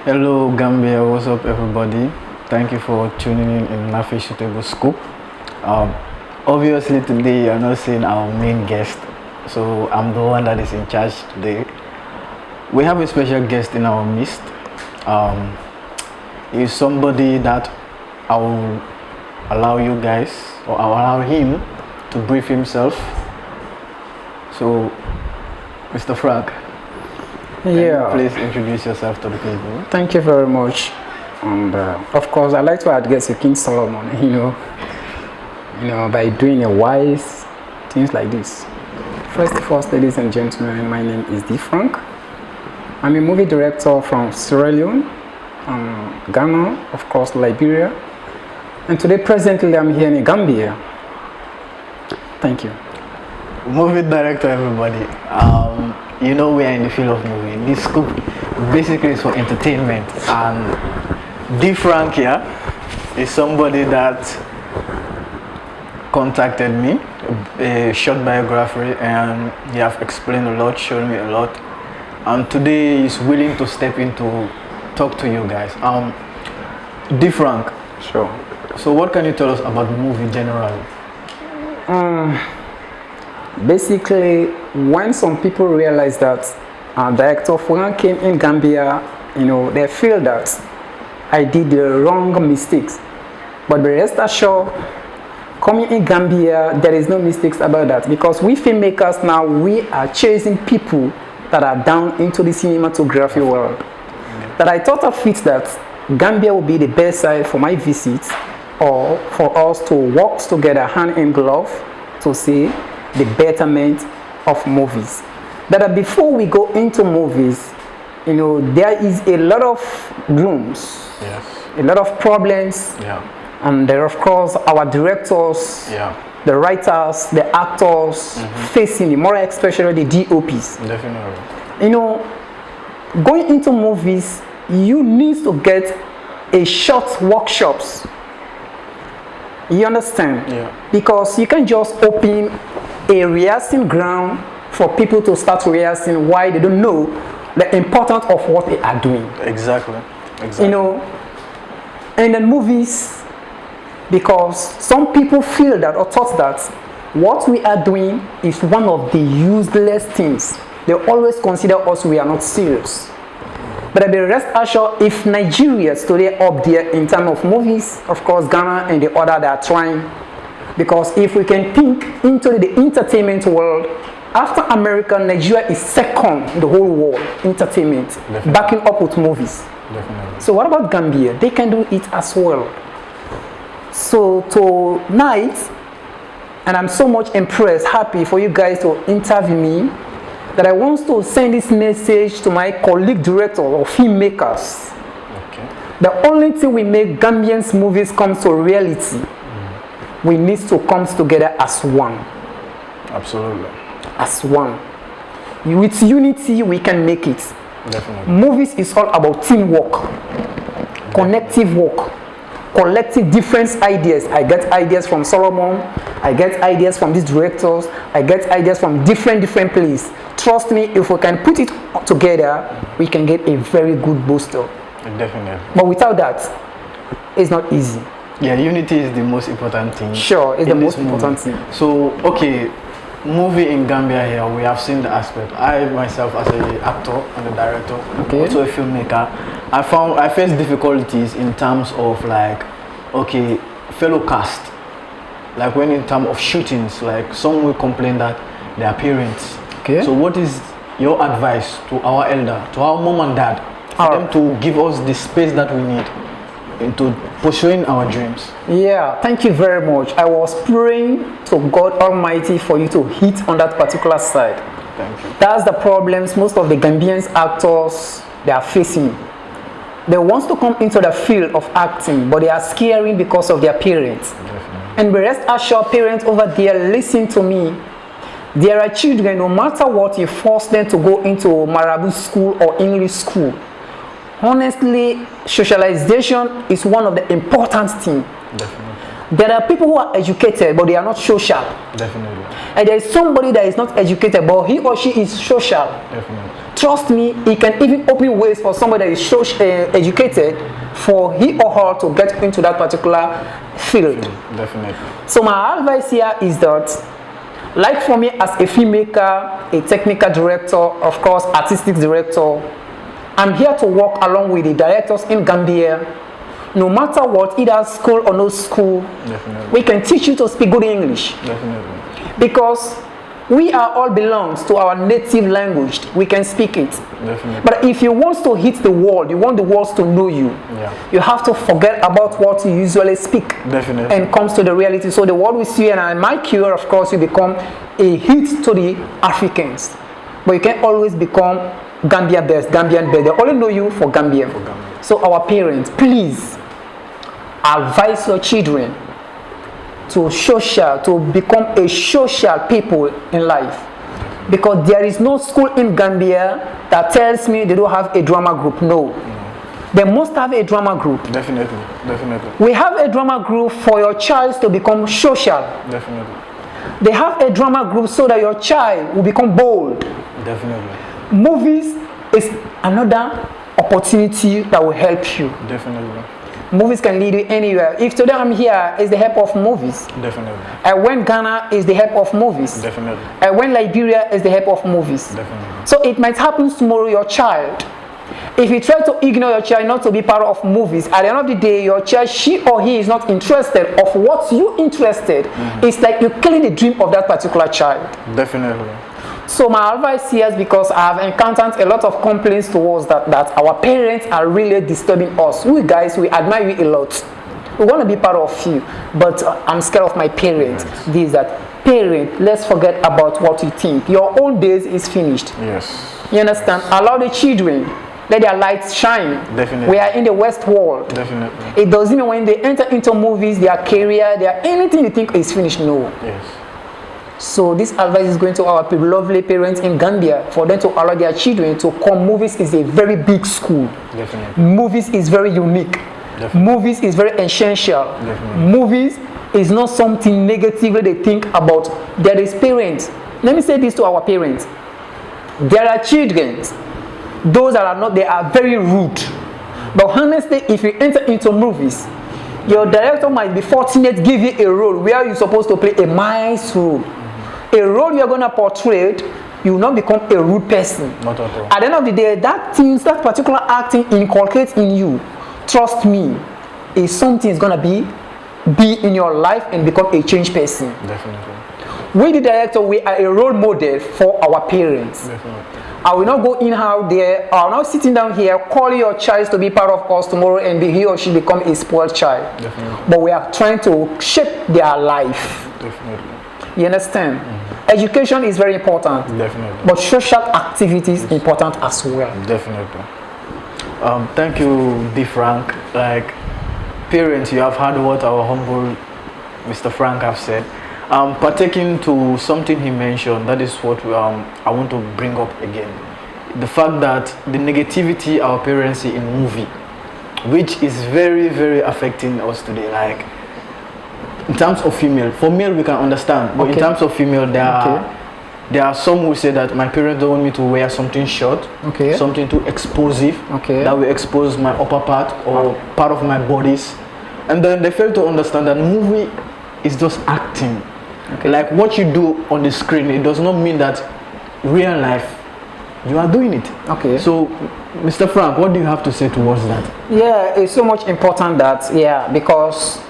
Hello Gambia, what's up everybody? Thank you for tuning in NAFFISH Suitable Scoop. Obviously today you're not seeing our main guest, so I'm the one that is in charge today. We have a special guest in our midst. He's somebody that I will allow you guys, or I'll allow him to brief himself. So, Mr. Frank, please introduce yourself to the people. Thank you very much. And of course, I'd like to address King Solomon, by doing a wise things like this. First, ladies and gentlemen, my name is Dee Frank. I'm a movie director from Sierra Leone, Ghana, of course, Liberia. And today, presently, I'm here in Gambia. Thank you. Movie director, everybody. We are in the field of movie. This scoop basically is for entertainment, and Dee Frank here is somebody that contacted me, a short biography, and he have explained a lot, shown me a lot, and today he's willing to step in to talk to you guys. Dee Frank. Sure. So what can you tell us about the movie generally? Basically, when some people realize that director Frank came in Gambia, they feel that I did the wrong mistakes. But the rest assured, coming in Gambia, there is no mistakes about that, because we filmmakers now, we are chasing people that are down into the cinematography world. That I thought of it that Gambia would be the best side for my visit, or for us to work together hand in glove to see the betterment of movies. That before we go into movies, there is a lot of glooms, yes, a lot of problems, yeah, and there, of course, our directors, yeah, the writers, the actors, facing, more especially the DOPs. Definitely. Going into movies, you need to get a short workshops. You understand? Yeah. Because you can just open a rehearsing ground for people to start rehearsing why they don't know the importance of what they are doing. Exactly. And then movies, because some people feel that or thought that what we are doing is one of the useless things. They always consider us, we are not serious. But the rest assured, if Nigeria is today up there in terms of movies, of course Ghana and the other, they are trying. Because if we can think into the entertainment world, after America, Nigeria is second in the whole world, entertainment, Definitely. backing up with movies. Definitely. So what about Gambia? They can do it as well. So tonight, and I'm so much impressed, happy for you guys to interview me, that I want to send this message to my colleague director or filmmakers. Okay. The only thing we make Gambians movies come to reality, we need to come together as one. Absolutely. As one. With unity, we can make it. Definitely. Movies is all about teamwork, connective work, collective different ideas. I get ideas from Solomon, I get ideas from these directors, I get ideas from different places. Trust me, if we can put it together, we can get a very good booster. Definitely. But without that, it's not easy. Yeah, unity is the most important thing. Sure, it's the most important thing. So, okay, movie in Gambia here, we have seen the aspect. I myself, as an actor and a director, also a filmmaker, I faced difficulties in terms of fellow cast. Like when in terms of shootings, like some will complain that their parents. Okay. So what is your advice to our elder, to our mom and dad, for them to give us the space that we need into pursuing our dreams? Yeah, thank you very much. I was praying to God Almighty for you to hit on that particular side. Thank you. That's the problems most of the Gambians actors they are facing. They want to come into the field of acting, but they are scaring because of their parents. Definitely. And the rest assured parents over there, listen to me. There are children, no matter what you force them to go into Marabu school or English school. Honestly, socialization is one of the important things. Definitely. There are people who are educated, but they are not social. Definitely. And there is somebody that is not educated, but he or she is social. Definitely. Trust me, it can even open ways for somebody that is educated for he or her to get into that particular field. Definitely. So my advice here is that, like for me as a filmmaker, a technical director, of course, artistic director, I'm here to work along with the directors in Gambia. No matter what, either school or no school, Definitely. we can teach you to speak good English. Definitely. Because we are all belongs to our native language. We can speak it. Definitely. But if you want to hit the world, you want the world to know you, you have to forget about what you usually speak. Definitely. And comes to the reality. So the world will see, and my cure, of course, will become a hit to the Africans. But you can always become Gambian best. They only know you for Gambia. So our parents, please advise your children to become a social people in life, because there is no school in Gambia that tells me they don't have a drama group. No. They must have a drama group. Definitely. Definitely. We have a drama group for your child to become social. Definitely. They have a drama group so that your child will become bold. Definitely. Movies is another opportunity that will help you. Definitely. Movies can lead you anywhere. If today I'm here, it's the help of movies. Definitely. I went Ghana is the help of movies. Definitely. I went Liberia is the help of movies. Definitely. So it might happen tomorrow, your child. If you try to ignore your child not to be part of movies, at the end of the day, your child, she or he is not interested of what you interested. It's like you're killing the dream of that particular child. Definitely. So my advice here is, because I have encountered a lot of complaints towards that our parents are really disturbing us. We guys, we admire you a lot. We want to be part of you, but I'm scared of my parents. Yes. This, that. Parent, let's forget about what you think. Your own days is finished. Yes. You understand? Allow the children, let their lights shine. Definitely. We are in the West world. Definitely. It doesn't mean when they enter into movies, their career, anything you think is finished. No. Yes. So this advice is going to our lovely parents in Gambia, for them to allow their children to come. Movies is a very big school. Definitely. Movies is very unique. Definitely. Movies is very essential. Definitely. Movies is not something negatively they think about. There is parents. Let me say this to our parents. There are children, those that are not, they are very rude. But honestly, if you enter into movies, your director might be fortunate to give you a role where you're supposed to play a nice role. A role you're going to portray, you will not become a rude person. Not at all. At the end of the day, that particular acting inculcates in you, trust me, is something is going to be in your life and become a changed person. Definitely. We, the director, we are a role model for our parents. Definitely. I will not go in out there, or not sitting down here calling your child to be part of us tomorrow and he or she become a spoiled child. Definitely. But we are trying to shape their life. Definitely. You understand? Education is very important. Definitely. But social activities is important as well. Definitely. Thank you, Dee Frank. Like, parents, you have heard what our humble Mr. Frank have said. Partaking to something he mentioned, that is what I want to bring up again. The fact that the negativity our parents see in movie, which is very, very affecting us today. Like, in terms of female, for male we can understand, but in terms of female, there are some who say that my parents don't want me to wear something short, something too explosive, that will expose my upper part or part of my bodies, and then they fail to understand that movie is just acting. Like what you do on the screen, it does not mean that real life you are doing it. So Mr. Frank, what do you have to say towards that? Yeah, it's so much important that, because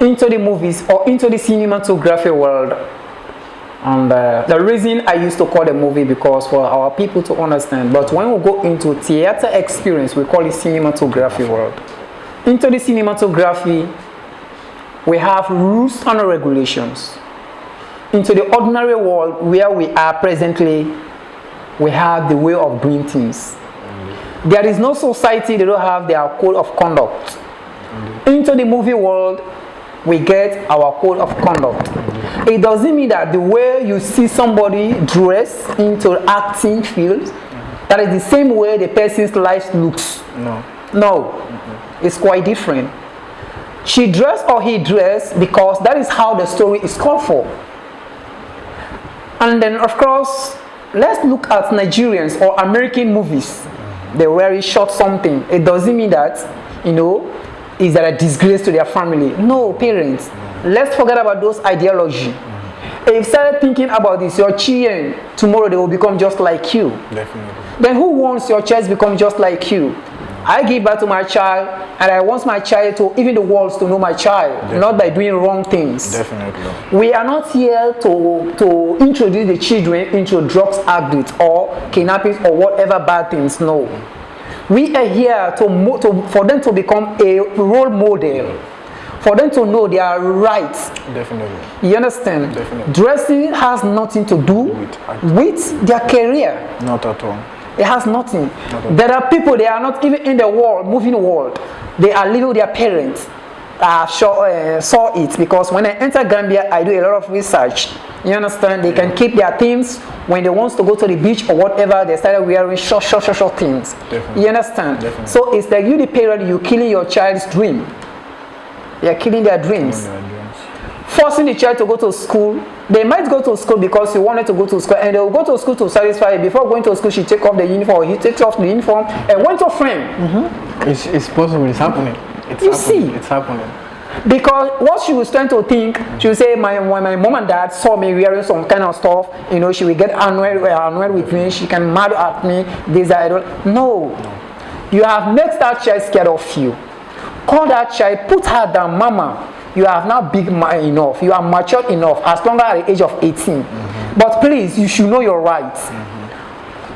into the movies or into the cinematography world, and the reason I used to call the movie, because for our people to understand, but when we go into theater experience, we call it cinematography world. Into the cinematography, we have rules and regulations. Into the ordinary world where we are presently, we have the way of doing things. There is no society that don't have their code of conduct. Into the movie world, we get our code of conduct. It doesn't mean that the way you see somebody dress into acting field, that is the same way the person's life looks. No. It's quite different. She dressed or he dressed because that is how the story is called for. And then, of course, let's look at Nigerians or American movies. They wear short something. It doesn't mean that, is that a disgrace to their family. No, parents, let's forget about those ideology. If you started thinking about this, your children, tomorrow they will become just like you. Definitely. Then who wants your child to become just like you? I give birth to my child, and I want my child to, even the world, to know my child, definitely, not by doing wrong things. Definitely. We are not here to introduce the children into drugs habits or kidnappings or whatever bad things. No. We are here for them to become a role model, for them to know their rights. Definitely. You understand? Definitely. Dressing has nothing to do with their career. Not at all. It has nothing. There are people, they are not even in the world, moving world. They are living with their parents. I saw it because when I enter Gambia, I do a lot of research. You understand? They can keep their things when they want to go to the beach or whatever. They started wearing short things. Definitely. You understand? Definitely. So it's like the parent, you're killing your child's dream. They are killing their dreams. Forcing the child to go to school. They might go to school because he wanted to go to school, and they will go to school to satisfy it. Before going to school, she take off the uniform, or he takes off the uniform and went to frame. It's possible. It's happening. It's happening. Because what she was trying to think, she would say, when my mom and dad saw me wearing some kind of stuff, she will get annoyed with me, she can mad at me, this, that, I don't. No. You have made that child scared of you. Call that child, put her down, mama. You are now big enough, you are mature enough, as long as at the age of 18. But please, you should know your rights.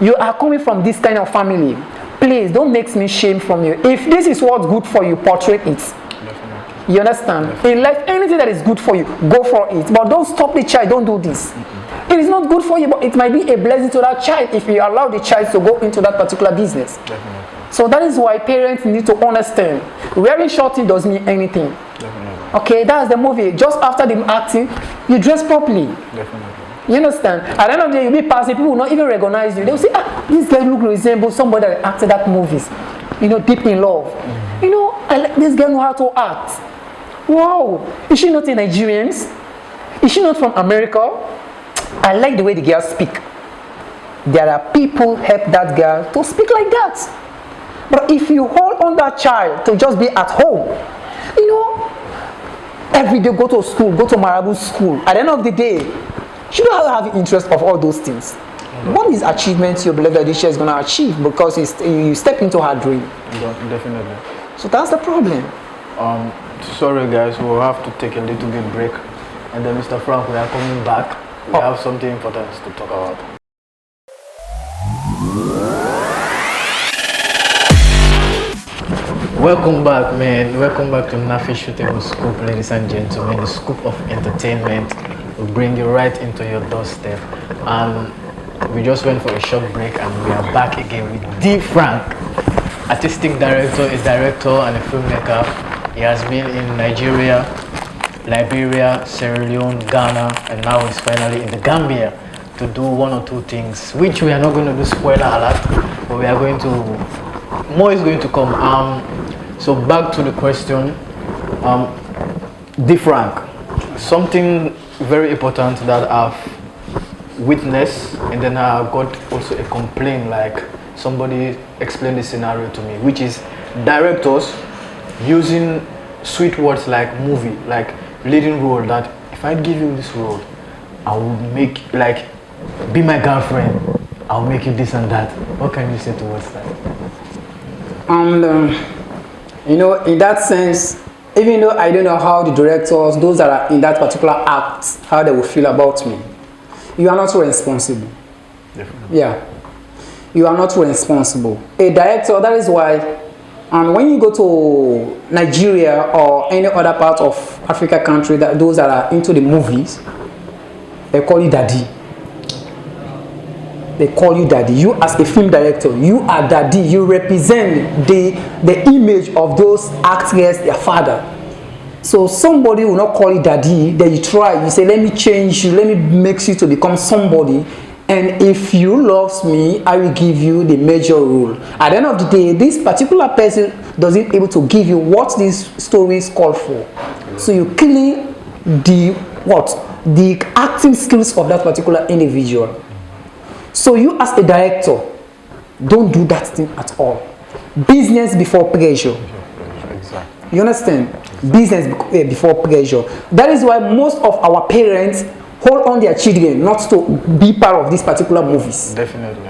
You are coming from this kind of family. Please, don't make me shame from you. If this is what's good for you, portray it. Definitely. You understand? Definitely. In life, anything that is good for you, go for it. But don't stop the child, don't do this. It is not good for you, but it might be a blessing to that child if you allow the child to go into that particular business. Definitely. So that is why parents need to understand. Wearing short things doesn't mean anything. Definitely. Okay, that's the movie. Just after the acting, you dress properly. Definitely. You understand? At the end of the day, you'll be passing, people will not even recognize you. They'll say, this guy look resembles somebody that acted that movies. Deep in love. This girl know how to act. Wow. Is she not a Nigerian? Is she not from America? I like the way the girl speak. There are people help that girl to speak like that. But if you hold on that child to just be at home, every day go to school, go to Marabu school. At the end of the day, you don't have interest of all those things. What is achievement you believe that this child is going to achieve because you step into her dream? Definitely. So that's the problem. Sorry guys, we'll have to take a little bit break. And then Mr. Frank, we are coming back. We have something important to talk about. Welcome back, man. Welcome back to NAFFISH Suitable Scoop, ladies and gentlemen. The scoop of entertainment will bring you right into your doorstep. We just went for a short break and we are back again with Dee Frank, artistic director, a director and a filmmaker. He has been in Nigeria, Liberia, Sierra Leone, Ghana, and now he's finally in the Gambia to do one or two things, which we are not going to do spoiler alert, but we are going to, more is going to come. So back to the question, Dee Frank, something very important that I've witnessed, and then I got also a complaint, like somebody explained the scenario to me, which is directors using sweet words like movie, like leading role, that if I give you this role, I will make, like, be my girlfriend, I'll make you this and that. What can you say towards that? In that sense, even though I don't know how the directors, those that are in that particular act, how they will feel about me, you are not responsible. Definitely. Yeah, you are not responsible. A director, that is why when you go to Nigeria or any other part of Africa country, that those that are into the movies, they call you daddy. They call you daddy. You as a film director, you are daddy. You represent the image of those actors, their father. So somebody will not call you daddy, then you try, you say, let me change you, let me make you to become somebody, And if you love me, I will give you the major role. At the end of the day, this particular person doesn't able to give you what these stories call for. So you killing the acting skills of that particular individual. So you as a director, don't do that thing at all. Business before pleasure. Exactly. You understand? Business before pleasure. That is why most of our parents hold on their children not to be part of these particular movies. Definitely.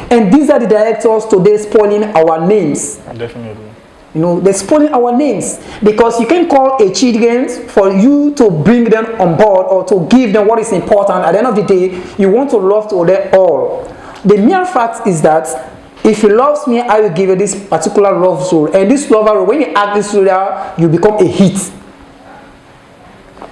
And these are the directors today spoiling our names. Definitely. You know, they're spoiling our names because you can call a children for you to bring them on board or to give them what is important. At the end of the day, you want to love to them all. The mere fact is that if you love me, I will give you this particular love role. And this love role, when you act this role, you become a hit.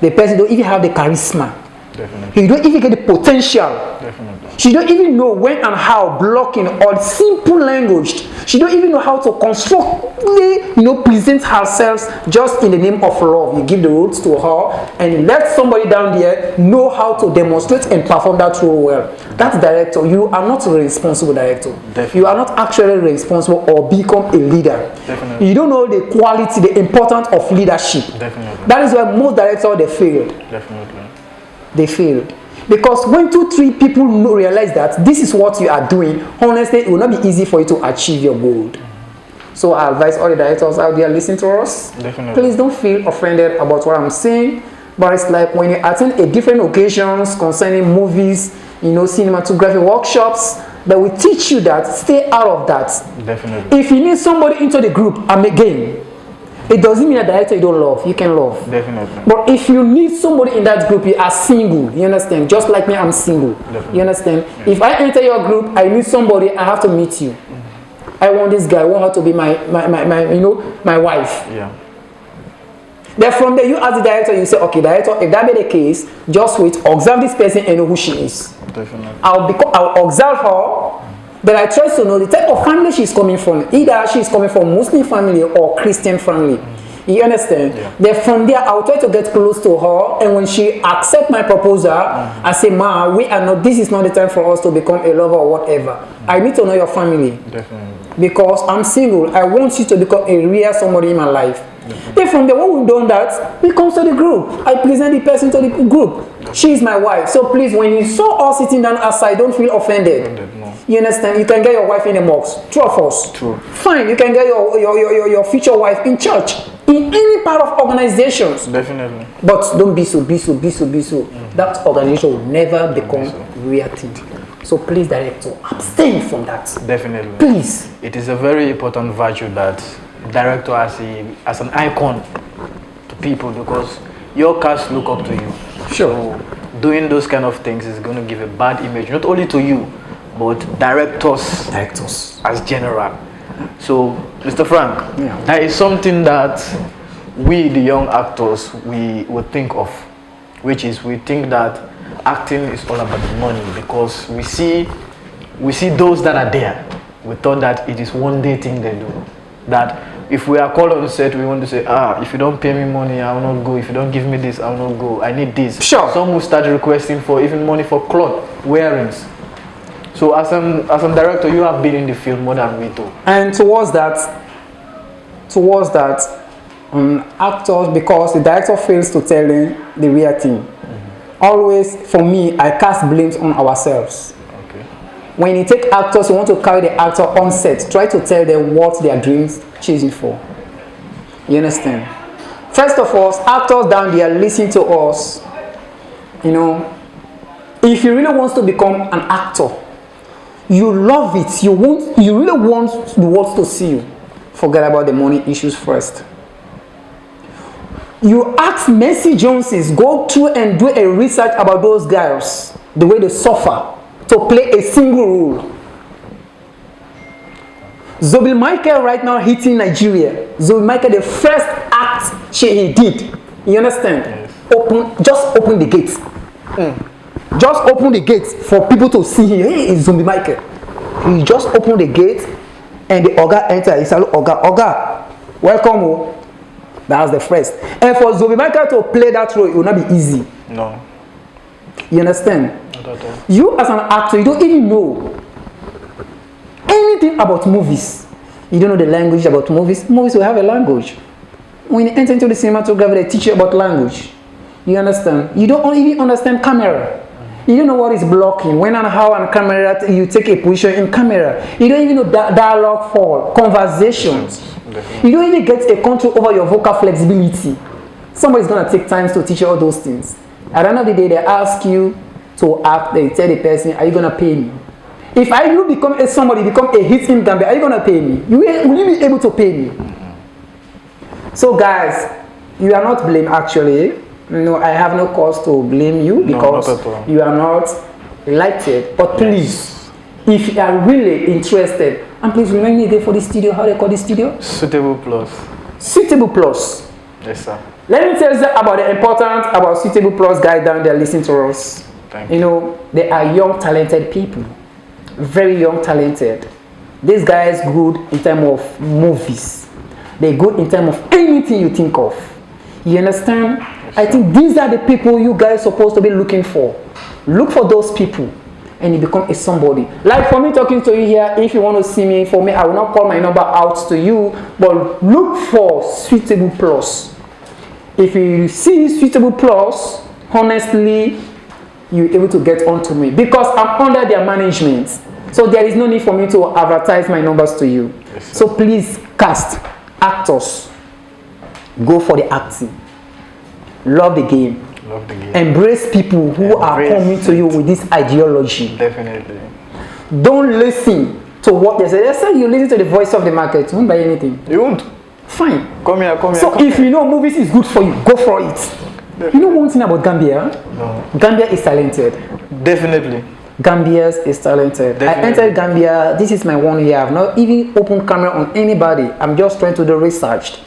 The person don't even have the charisma. Definitely. You don't even get the potential. Definitely. She don't even know when and how blocking or simple language. She don't even know how to constructively, present herself just in the name of love. You give the roles to her and let somebody down there know how to demonstrate and perform that role well. That director, you are not a responsible director. Definitely. You are not actually responsible or become a leader. Definitely. You don't know the quality, the importance of leadership. Definitely. That is why most directors, they failed. Definitely. They failed. Because when 2-3 people realize that this is what you are doing, honestly, it will not be easy for you to achieve your goal. So I advise all the directors out there listening to us, Definitely. please don't feel offended about what I'm saying. But it's like when you attend a different occasions concerning movies, cinematography workshops, that will teach you that stay out of that. Definitely. If you need somebody into the group, and again, it doesn't mean a director you don't love. You can love. Definitely. But if you need somebody in that group, you are single. You understand? Just like me, I'm single. Definitely. You understand? Yeah. If I enter your group, I need somebody, I have to meet you. I want this guy. I want her to be my wife. Yeah. Then from there, you ask the director, you say, okay, director, if that be the case, just wait, observe this person and know who she is. Definitely. I'll observe her. But I try to know the type of family she's coming from. Either she's coming from Muslim family or Christian family. You understand? Yeah. Then from there, I'll try to get close to her. And when she accepts my proposal, I say, Ma, this is not the time for us to become a lover or whatever. I need to know your family. Definitely. Because I'm single. I want you to become a real somebody in my life. Then from there, when we've done that, we come to the group. I present the person to the group. She is my wife. So please, when you saw us sitting down outside, don't feel offended. No. You understand? You can get your wife in a mosque. True of us. True. Fine. You can get your future wife in church. In any part of organizations. Definitely. But don't be so. That organization will never become real thing. So please, director, abstain from that. Definitely. Please. It is a very important virtue that director as an icon to people, because your cast look up to you. Sure. So doing those kind of things is going to give a bad image, not only to you, but directors as general. So, Mr. Frank, there is something that we, the young actors, we would think of, which is we think that acting is all about the money, because we see those that are there. We thought that it is one day thing they do. That if we are called on set, we want to say, if you don't pay me money, I will not go. If you don't give me this, I will not go. I need this. Sure. Some will start requesting for even money for cloth, wearings. So as a director, you have been in the field more than we do. And towards that, actors, because the director fails to tell them the real thing. Always, for me, I cast blames on ourselves. Okay. When you take actors, you want to carry the actor on set, try to tell them what their dreams chasing for. You understand? First of all, actors down there, listen to us. If you really want to become an actor, you love it, you really want the world to see you, forget about the money issues first. You ask Mercy Joneses, go through and do a research about those girls, the way they suffer to play a single role. Zobil Michael right now hitting Nigeria. Zobil Michael, the first act he did, you understand? Yes. Just open the gates. Just open the gates for people to see him. Hey, it's Zobil Michael. He just opened the gate and the Oga entered. He said, Oga, welcome. Oh. That's the first. And for Zobil Michael to play that role, it will not be easy. No. You understand? at all. You as an actor, you don't even know anything about movies. You don't know the language about movies. Movies will have a language. When you enter into the cinematography, they teach you about language. You understand? You don't even understand camera. You don't know what is blocking. When and how on camera you take a position in camera. You don't even know dialogue for conversations. You don't even get a control over your vocal flexibility. Somebody's gonna take time to teach you all those things. At the end of the day, they ask you to act. They tell the person, "Are you gonna pay me?" If somebody become a hit in Gambia, are you gonna pay me? Will you be able to pay me? So guys, you are not blamed actually. No, I have no cause to blame you because you are not elected. But please, if you are really interested, and please remind me again for the studio, how they call the studio? Suitable Plus. Suitable Plus. Yes, sir. Let me tell you about the importance about Suitable Plus guys down there listening to us. Thank you. You know, they are young, talented people. Very young, talented. These guys good in terms of movies. They're good in terms of anything you think of. You understand? Yes, I think these are the people you guys are supposed to be looking for. Look for those people and you become a somebody. Like for me talking to you here, if you want to see me, for me, I will not call my number out to you, but look for Suitable Plus. If you see Suitable Plus, honestly, you're able to get onto me because I'm under their management. So there is no need for me to advertise my numbers to you. Yes, so please cast actors. Go for the acting. Love the game. Love the game. Embrace people who are coming to you with this ideology. Definitely. Don't listen to what they say. They say you listen to the voice of the market. You won't buy anything. You won't. Fine. Come here. So if you know movies is good for you, go for it. Definitely. You know one thing about Gambia? No. Gambia is talented. Definitely. Gambia is talented. Definitely. I entered Gambia. This is my 1 year. I've not even opened camera on anybody. I'm just trying to do research.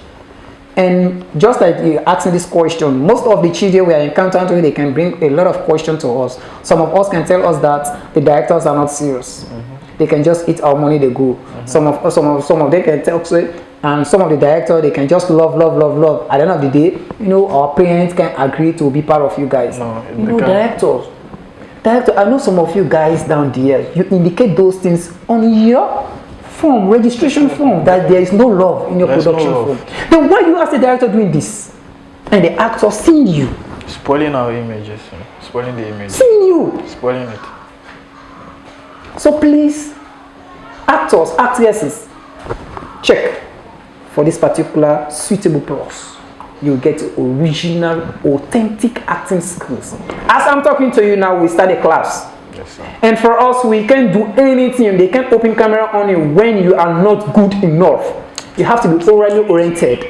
And just like you asking this question, most of the children we are encountering, they can bring a lot of questions to us. Some of us can tell us that the directors are not serious. They can just eat our money, they go. Some of them can tell us, and some of the directors, they can just love. At the end of the day, you know, our parents can agree to be part of you guys. No, you know, director, I know some of you guys down there, you indicate those things on your form, registration form, that there is no love in your production form. Then why you ask the director doing this? And the actor seeing you. Spoiling our images. Spoiling the image. Seeing you. Spoiling it. So please, actors, actresses, check for this particular Suitable Plus. You get original, authentic acting skills. As I'm talking to you now, we start a class. Yes, sir. And for us, we can't do anything. They can't open camera on you when you are not good enough. You have to be orally oriented.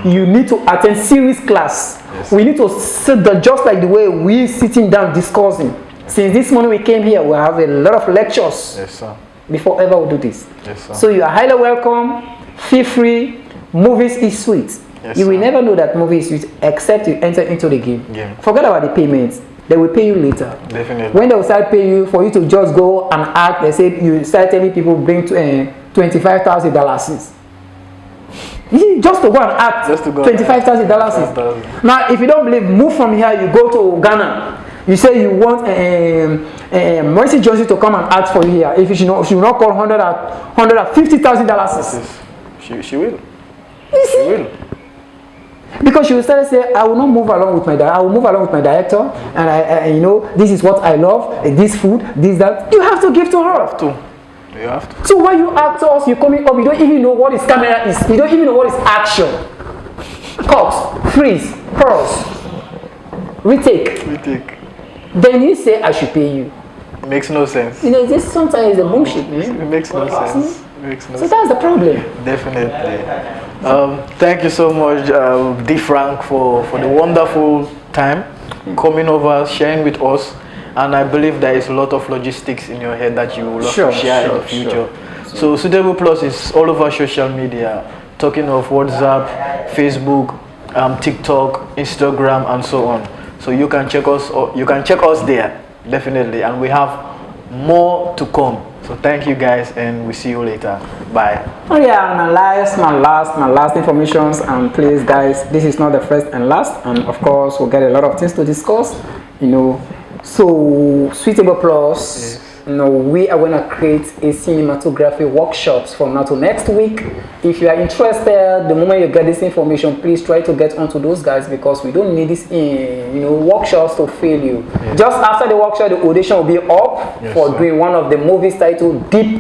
You need to attend series class. Yes. We need to sit down just like the way we sitting down discussing. Since this morning we came here, we have a lot of lectures. Yes, sir. Before ever we do this. Yes, sir. So you are highly welcome. Feel free. Movies is sweet. Yes, you will never know that movie is sweet except you enter into the game. Yeah. Forget about the payments. They will pay you later. Definitely. When they will start paying you for you to just go and act, they say you start telling people bring $25,000. Just to go and act. Just to go $25,000. Now, if you don't believe, move from here. You go to Ghana. You say you want Mercy Johnson to come and act for you here. If she will not call $150,000. She will. You see? She will. Because she will start to say, I will not move along with my director. I will move along with my director, and I you know, this is what I love. This food, this that. You have to give to her. You have to. You have to. So when you actors, you coming up, you don't even know what is camera is. You don't even know what is action. Cut, freeze, pause, retake. Then you say I should pay you. It makes no sense. You know, this sometimes is a bullshit, man. It makes no sense. So that's the problem. Definitely. Thank you so much, Dee Frank, for the wonderful time coming over, sharing with us. And I believe there is a lot of logistics in your head that you will love to share in the future. So Suitable Plus is all over social media, talking of WhatsApp, Facebook, TikTok, Instagram, and so on. So you can check us. You can check us there, definitely. And we have more to come. So thank you guys, and we see you later. Bye. Oh yeah, my last informations, and please guys, this is not the first and last, and of course we'll get a lot of things to discuss. You know, So Suitable Plus, you know, we are going to create a cinematography workshops from now to next week. If you are interested, the moment you get this information, please try to get onto those guys, because we don't need this workshops to fail you. Just after the workshop, the audition will be up for doing one of the movies titled Deep